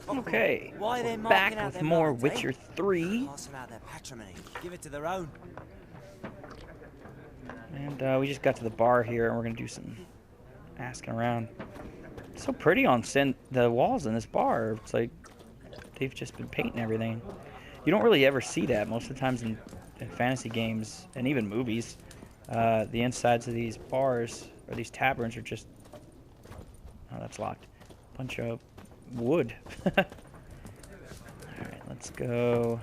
Okay, Why are they we're marking back out with their more minds, Witcher eh? 3. Pass them out their patrimony. Give it to their own. And we just got to the bar here, and we're going to do some asking around. It's so pretty on the walls in this bar. It's like they've just been painting everything. You don't really ever see that most of the times in fantasy games and even movies. The insides of these bars or these taverns are just... Oh, that's locked. Bunch of wood. Alright, let's go.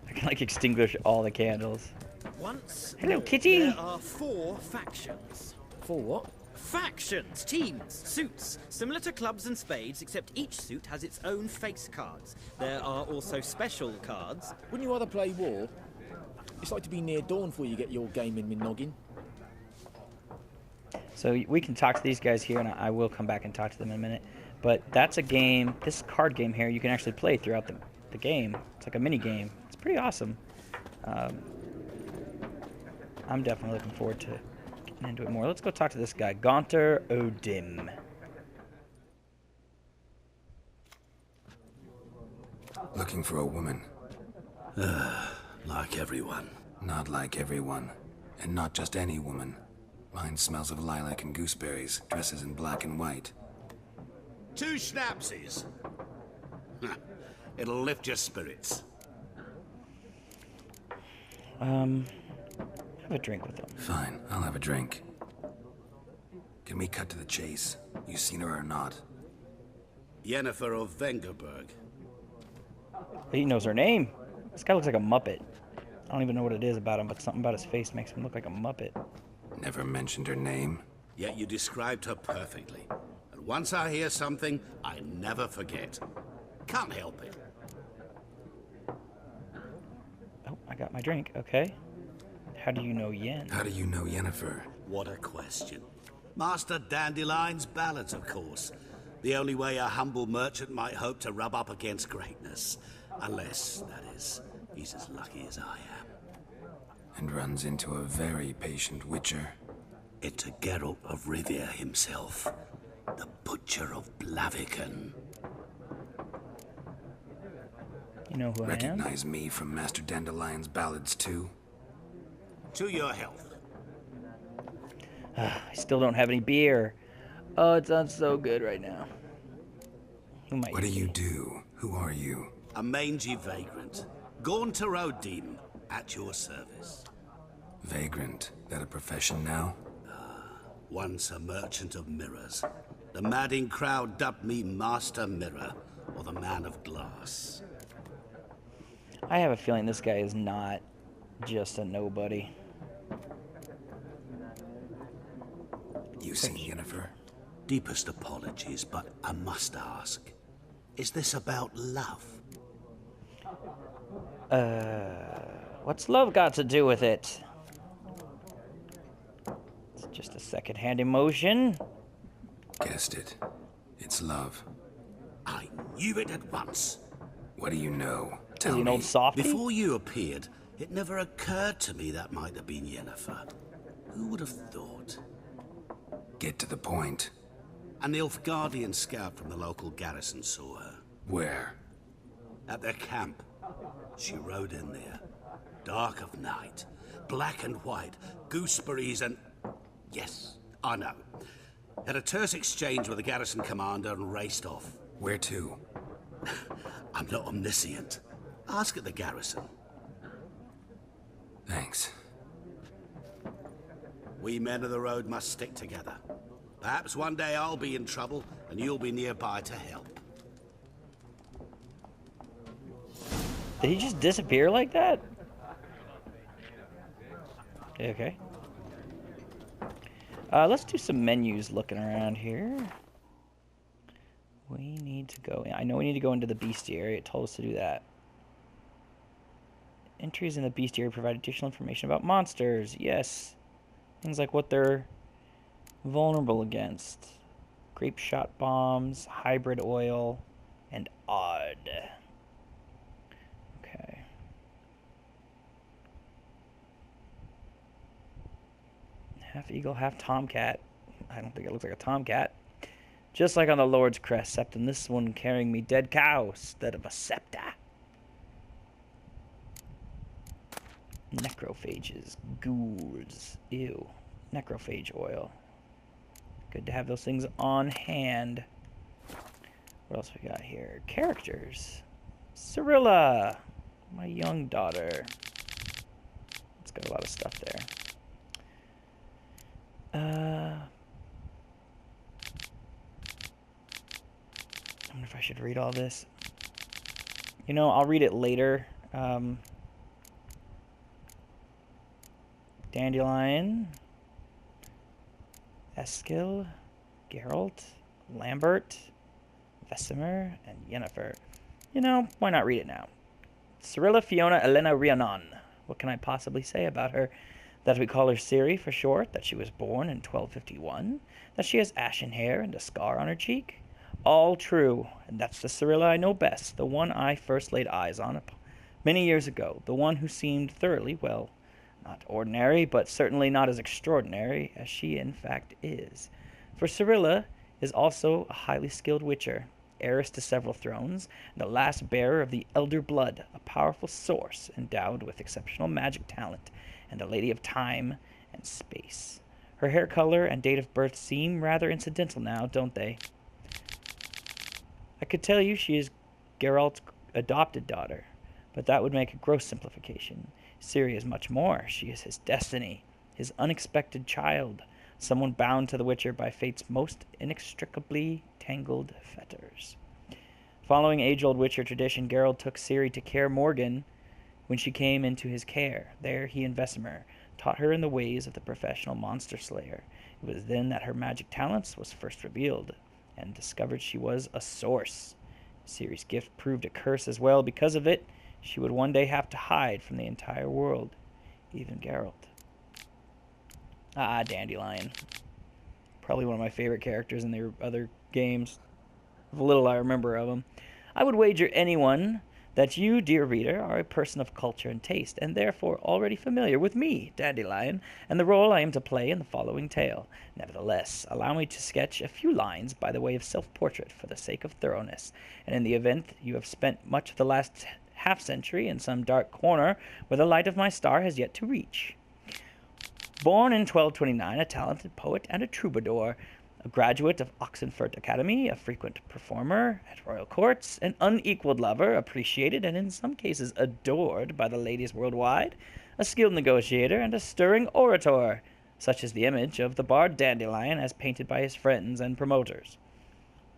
I can, like, extinguish all the candles. Once Hello, more, kitty! there are 4 factions. 4 what? Factions, teams, suits, similar to clubs and spades, except each suit has its own face cards. There are also special cards. Wouldn't you rather play war? It's like to be near dawn before you get your game in noggin. So we can talk to these guys here, and I will come back and talk to them in a minute. But that's a game, this card game here, you can actually play throughout the game. It's like a mini game. It's pretty awesome. I'm definitely looking forward to getting into it more. Let's go talk to this guy, Gaunter Odim. Looking for a woman. Like everyone. Not like everyone. And not just any woman. Mine smells of lilac and gooseberries, dresses in black and white. 2 schnapsies. It'll lift your spirits. Have a drink with them. Fine, I'll have a drink. Can we cut to the chase? You seen her or not? Yennefer of Vengerberg. He knows her name. This guy looks like a Muppet. I don't even know what it is about him, but something about his face makes him look like a Muppet. Never mentioned her name. Yet you described her perfectly. And once I hear something, I never forget. Can't help it. Oh, I got my drink. Okay. How do you know Yen? How do you know Yennefer? What a question. Master Dandelion's ballads, of course. The only way a humble merchant might hope to rub up against greatness. Unless, that is, he's as lucky as I am. And runs into a very patient witcher. It's a Geralt of Rivia himself. The Butcher of Blaviken. You know who I am? Recognize me from Master Dandelion's ballads too? To your health. I still don't have any beer. Oh, it sounds so good right now. Who might What do you do? Who are you? A mangy vagrant. Gaunter Odim, at your service. Vagrant. That a profession now? Once a merchant of mirrors. The madding crowd dubbed me Master Mirror, or the Man of Glass. I have a feeling this guy is not just a nobody. You seen Yennefer? Deepest apologies, but I must ask. Is this about love? What's love got to do with it? It's just a second-hand emotion. Guessed it. It's love. I knew it at once. What do you know? Is Tell he an me. old softie? Before you appeared, it never occurred to me that might have been Yennefer. Who would have thought? Get to the point. A Nilfgaardian scout from the local garrison saw her. Where? At their camp. She rode in there. Dark of night. Black and white. Gooseberries and... Yes, I know. Had a terse exchange with the garrison commander and raced off. Where to? I'm not omniscient. Ask at the garrison. Thanks. We men of the road must stick together. Perhaps one day I'll be in trouble and you'll be nearby to help. Did he just disappear like that? Okay. Let's do some menus looking around here. We need to go... I know we need to go into the bestiary. It told us to do that. Entries in the bestiary provide additional information about monsters. Yes. Things like what they're vulnerable against. Grape shot bombs, hybrid oil, and odd. Okay. Half eagle, half tomcat. I don't think it looks like a tomcat. Just like on the Lord's Crest, except in this one carrying me dead cow instead of a scepter. Necrophages. Ghouls. Ew. Necrophage oil. Good to have those things on hand. What else we got here? Characters. Cirilla. My young daughter. It's got a lot of stuff there. I wonder if I should read all this. You know, I'll read it later. Dandelion, Eskil, Geralt, Lambert, Vesemir, and Yennefer. You know, why not read it now? Cirilla Fiona Elena Rhiannon. What can I possibly say about her? That we call her Ciri for short, that she was born in 1251, that she has ashen hair and a scar on her cheek. All true, and that's the Cirilla I know best, the one I first laid eyes on many years ago, the one who seemed thoroughly, well, not ordinary, but certainly not as extraordinary as she in fact is. For Cirilla is also a highly skilled witcher, heiress to several thrones, and the last bearer of the Elder Blood, a powerful source endowed with exceptional magic talent, and a lady of time and space. Her hair color and date of birth seem rather incidental now, don't they? I could tell you she is Geralt's adopted daughter, but that would make a gross simplification. Ciri is much more. She is his destiny, his unexpected child, someone bound to the Witcher by fate's most inextricably tangled fetters. Following age-old Witcher tradition, Geralt took Ciri to Kaer Morhen when she came into his care. There he and Vesemir taught her in the ways of the professional monster slayer. It was then that her magic talents was first revealed, and discovered she was a source. Ciri's gift proved a curse as well. Because of it, she would one day have to hide from the entire world, even Geralt. Ah, Dandelion. Probably one of my favorite characters in the other games. The little I remember of him. I would wager anyone that you, dear reader, are a person of culture and taste, and therefore already familiar with me, Dandelion, and the role I am to play in the following tale. Nevertheless, allow me to sketch a few lines by the way of self-portrait for the sake of thoroughness, and in the event you have spent much of the last half-century in some dark corner where the light of my star has yet to reach. Born in 1229, a talented poet and a troubadour, a graduate of Oxenfurt Academy, a frequent performer at royal courts, an unequaled lover, appreciated and in some cases adored by the ladies worldwide, a skilled negotiator, and a stirring orator, such is the image of the bard Dandelion as painted by his friends and promoters.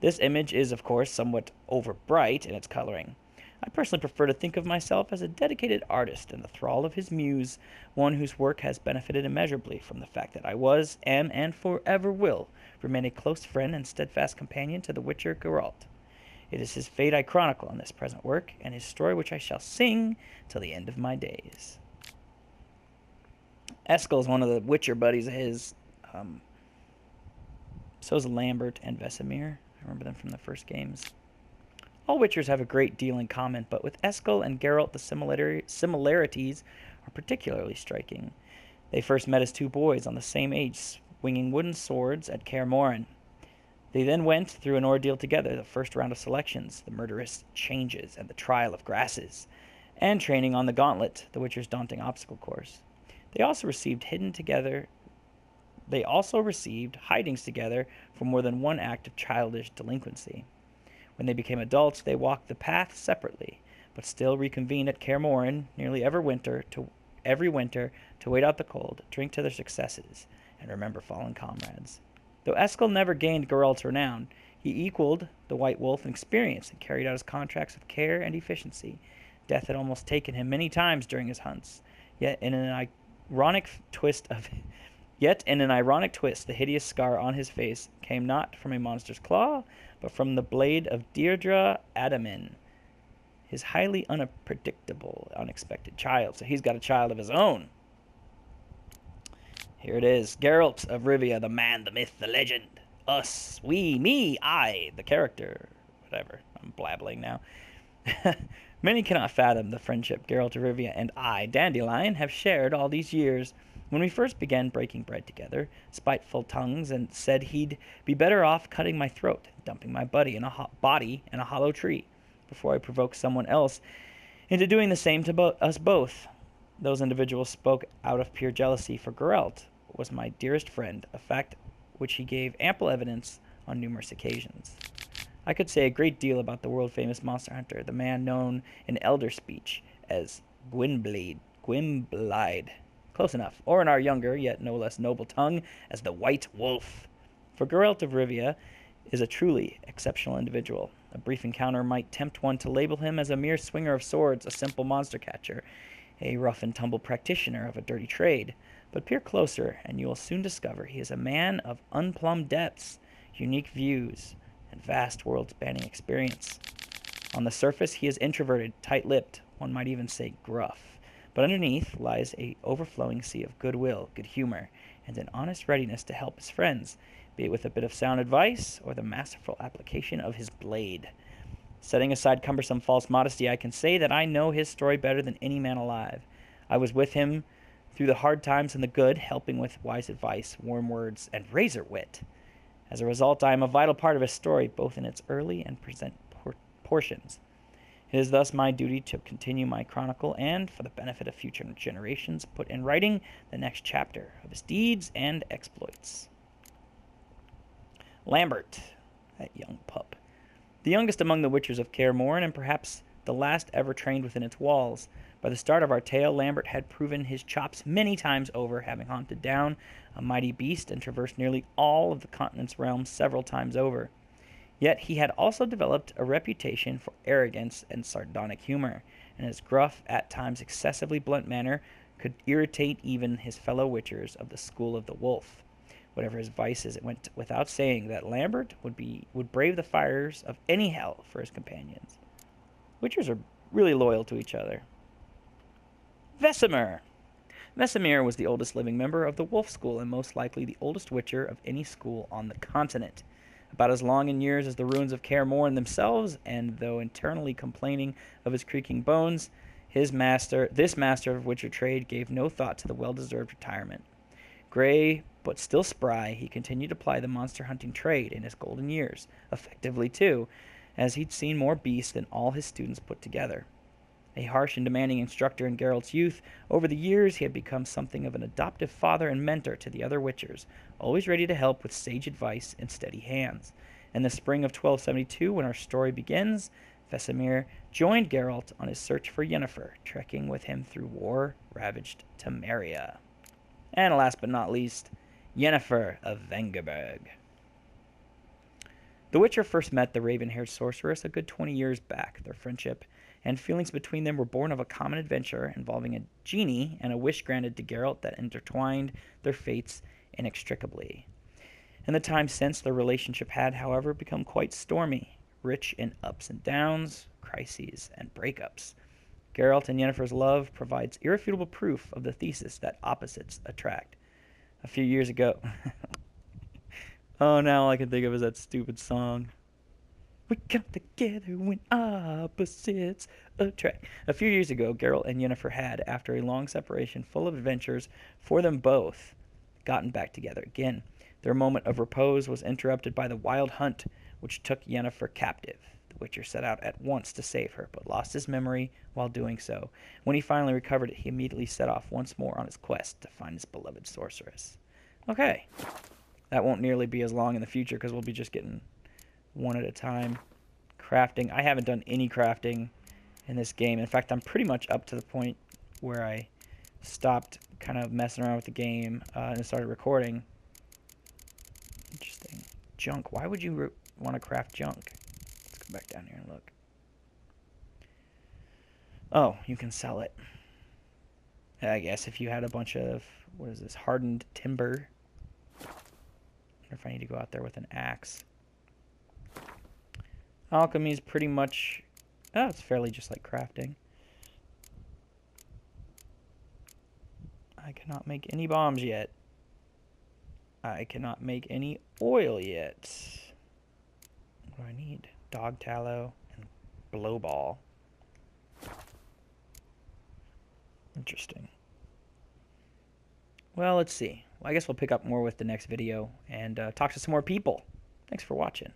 This image is, of course, somewhat overbright in its coloring. I personally prefer to think of myself as a dedicated artist in the thrall of his muse, one whose work has benefited immeasurably from the fact that I was, am, and forever will remain a close friend and steadfast companion to the Witcher Geralt. It is his fate I chronicle in this present work, and his story which I shall sing till the end of my days. Eskil is one of the Witcher buddies of his. So is Lambert and Vesemir. I remember them from the first games. All Witchers have a great deal in common, but with Eskil and Geralt the similarities are particularly striking. They first met as two boys on the same age, swinging wooden swords at Kaer Morhen. They then went through an ordeal together, the first round of selections, the murderous changes, and the trial of grasses, and training on the Gauntlet, the Witcher's daunting obstacle course. They also received hidings together for more than one act of childish delinquency. When they became adults, they walked the path separately, but still reconvened at Kaer Morhen nearly every winter to wait out the cold, drink to their successes, and remember fallen comrades. Though Eskil never gained Geralt's renown, he equaled the White Wolf in experience and carried out his contracts with care and efficiency. Death had almost taken him many times during his hunts, yet in an ironic twist, the hideous scar on his face came not from a monster's claw, but from the blade of Deirdre Adamin, his highly unpredictable, unexpected child. So he's got a child of his own. Here it is. Geralt of Rivia, the man, the myth, the legend. Us, we, me, I, the character. Whatever. I'm blabbling now. Many cannot fathom the friendship Geralt of Rivia and I, Dandelion, have shared all these years. When we first began breaking bread together, spiteful tongues and said he'd be better off cutting my throat, dumping my body in a hollow tree, before I provoked someone else into doing the same to us both. Those individuals spoke out of pure jealousy, for Geralt was my dearest friend, a fact which he gave ample evidence on numerous occasions. I could say a great deal about the world-famous monster hunter, the man known in elder speech as Gwynbleidd, close enough, or in our younger, yet no less noble tongue, as the White Wolf. For Geralt of Rivia is a truly exceptional individual. A brief encounter might tempt one to label him as a mere swinger of swords, a simple monster catcher, a rough-and-tumble practitioner of a dirty trade. But peer closer, and you will soon discover he is a man of unplumbed depths, unique views, and vast world-spanning experience. On the surface, he is introverted, tight-lipped, one might even say gruff. But underneath lies a overflowing sea of goodwill, good humor, and an honest readiness to help his friends, be it with a bit of sound advice or the masterful application of his blade. Setting aside cumbersome false modesty, I can say that I know his story better than any man alive. I was with him through the hard times and the good, helping with wise advice, warm words, and razor wit. As a result, I am a vital part of his story, both in its early and present portions. It is thus my duty to continue my chronicle and, for the benefit of future generations, put in writing the next chapter of his deeds and exploits. Lambert, that young pup. The youngest among the Witchers of Kaer Morhen, and perhaps the last ever trained within its walls. By the start of our tale, Lambert had proven his chops many times over, having hunted down a mighty beast and traversed nearly all of the continent's realms several times over. Yet he had also developed a reputation for arrogance and sardonic humor, and his gruff, at times excessively blunt manner could irritate even his fellow Witchers of the School of the Wolf. Whatever his vices, it went without saying that Lambert would brave the fires of any hell for his companions. Witchers are really loyal to each other. Vesemir. Vesemir was the oldest living member of the Wolf School and most likely the oldest Witcher of any school on the continent. About as long in years as the ruins of Kaer Morhen themselves, and though internally complaining of his creaking bones, this master of Witcher trade gave no thought to the well-deserved retirement. Gray, but still spry, he continued to ply the monster hunting trade in his golden years, effectively too, as he'd seen more beasts than all his students put together. A harsh and demanding instructor in Geralt's youth, over the years he had become something of an adoptive father and mentor to the other Witchers, always ready to help with sage advice and steady hands. In the spring of 1272, when our story begins, Vesemir joined Geralt on his search for Yennefer, trekking with him through war-ravaged Temeria. And last but not least, Yennefer of Vengerberg. The Witcher first met the raven-haired sorceress a good 20 years back. Their friendship and feelings between them were born of a common adventure involving a genie and a wish granted to Geralt that intertwined their fates inextricably. In the time since, their relationship had, however, become quite stormy, rich in ups and downs, crises, and breakups. Geralt and Yennefer's love provides irrefutable proof of the thesis that opposites attract. A few years ago... Oh, now all I can think of is that stupid song. We come together when opposites attract. A few years ago, Geralt and Yennefer had, after a long separation full of adventures for them both, gotten back together again. Their moment of repose was interrupted by the wild hunt, which took Yennefer captive. The Witcher set out at once to save her, but lost his memory while doing so. When he finally recovered it, he immediately set off once more on his quest to find his beloved sorceress. Okay. That won't nearly be as long in the future because we'll be just getting one at a time. Crafting. I haven't done any crafting in this game. In fact, I'm pretty much up to the point where I stopped kind of messing around with the game and started recording. Interesting. Junk. Why would you want to craft junk? Let's go back down here and look. Oh, you can sell it. I guess if you had a bunch of, what is this, hardened timber. If I need to go out there with an axe. Alchemy is pretty much... Oh, it's fairly just like crafting. I cannot make any bombs yet. I cannot make any oil yet. What do I need? Dog tallow and blow ball. Interesting. Well, let's see. Well, I guess we'll pick up more with the next video and talk to some more people. Thanks for watching.